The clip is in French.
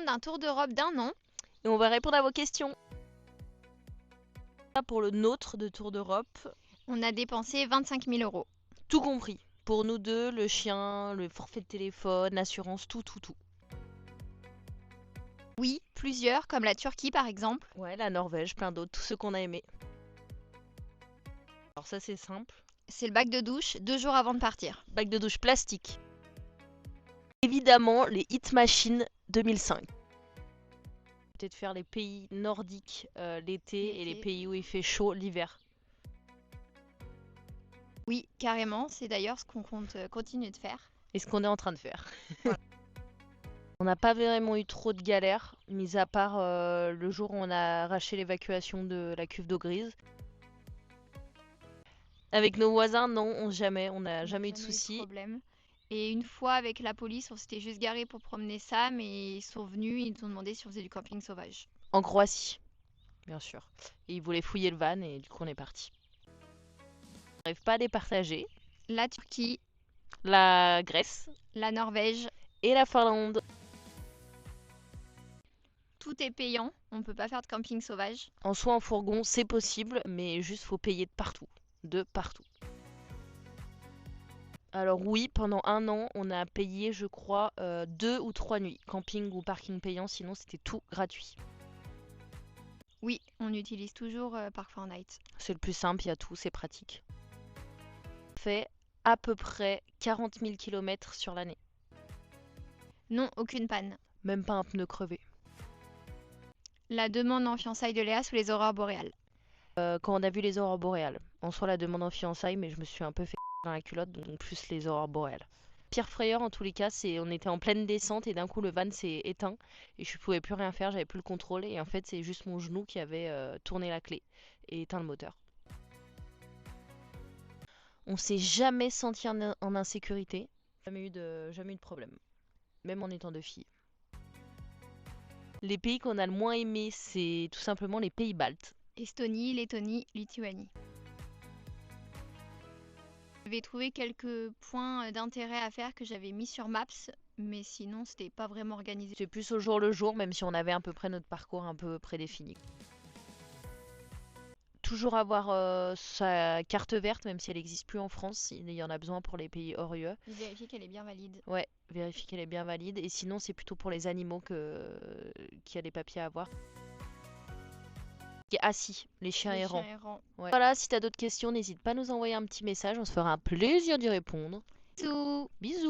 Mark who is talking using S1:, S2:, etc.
S1: plan d'un tour d'Europe d'1 an.
S2: Et on va répondre à vos questions. Pour le nôtre de Tour d'Europe,
S1: On a dépensé 25 000 €.
S2: tout compris. Pour nous deux, le chien, le forfait de téléphone, l'assurance, tout.
S1: Oui, plusieurs, comme la Turquie par exemple.
S2: Ouais, la Norvège, plein d'autres, tous ceux qu'on a aimés. Alors ça c'est simple.
S1: C'est le bac de douche 2 jours avant de partir.
S2: Bac de douche plastique. Évidemment, les Hit Machines 2005. Peut-être faire les pays nordiques l'été et les pays où il fait chaud l'hiver.
S1: Oui, carrément, c'est d'ailleurs ce qu'on compte continuer de faire.
S2: Et ce qu'on est en train de faire.
S1: Voilà.
S2: On n'a pas vraiment eu trop de galères, mis à part le jour où on a arraché l'évacuation de la cuve d'eau grise. Avec nos voisins, non, on n'a jamais eu de soucis.
S1: Et une fois avec la police, on s'était juste garé pour promener Sam et ils sont venus, ils nous ont demandé si on faisait du camping sauvage.
S2: En Croatie, bien sûr. Et ils voulaient fouiller le van et du coup on est parti. On n'arrive pas à les partager.
S1: La Turquie,
S2: La Grèce
S1: la Norvège,
S2: et la Finlande.
S1: tout est payant, on peut pas faire de camping sauvage.
S2: En soi, en fourgon, c'est possible, mais juste faut payer de partout. De partout. Alors oui, pendant 1 an, on a payé, je crois, 2 ou 3 nuits. Camping ou parking payant, sinon c'était tout gratuit.
S1: Oui, on utilise toujours Park4Night.
S2: C'est le plus simple, il y a tout, c'est pratique. On fait à peu près 40 000 km sur l'année.
S1: Non, aucune panne.
S2: Même pas un pneu crevé.
S1: La demande en fiançailles de Léa sous les aurores boréales.
S2: Quand on a vu les aurores boréales. En soi, la demande en fiançailles, mais je me suis un peu fait dans la culotte, donc plus les aurores boréales. Pire frayeur en tous les cas, c'est on était en pleine descente et d'un coup le van s'est éteint et je pouvais plus rien faire, j'avais plus le contrôle et en fait c'est juste mon genou qui avait tourné la clé et éteint le moteur. On s'est jamais senti en insécurité, jamais eu de problème, même en étant deux filles. Les pays qu'on a le moins aimé, c'est tout simplement les pays baltes.
S1: Estonie, Lettonie, Lituanie. J'avais trouvé quelques points d'intérêt à faire que j'avais mis sur Maps, mais sinon c'était pas vraiment organisé.
S2: C'est plus au jour le jour, même si on avait à peu près notre parcours un peu prédéfini. Toujours avoir sa carte verte, même si elle n'existe plus en France, il y en a besoin pour les pays hors UE.
S1: Vérifier qu'elle est bien valide.
S2: Ouais, vérifier qu'elle est bien valide, et sinon c'est plutôt pour les animaux qu'il y a des papiers à avoir. Ah si, les chiens errants. Ouais. Voilà, si t'as d'autres questions, n'hésite pas à nous envoyer un petit message, on se fera un plaisir d'y répondre.
S1: Bisous.
S2: Bisous.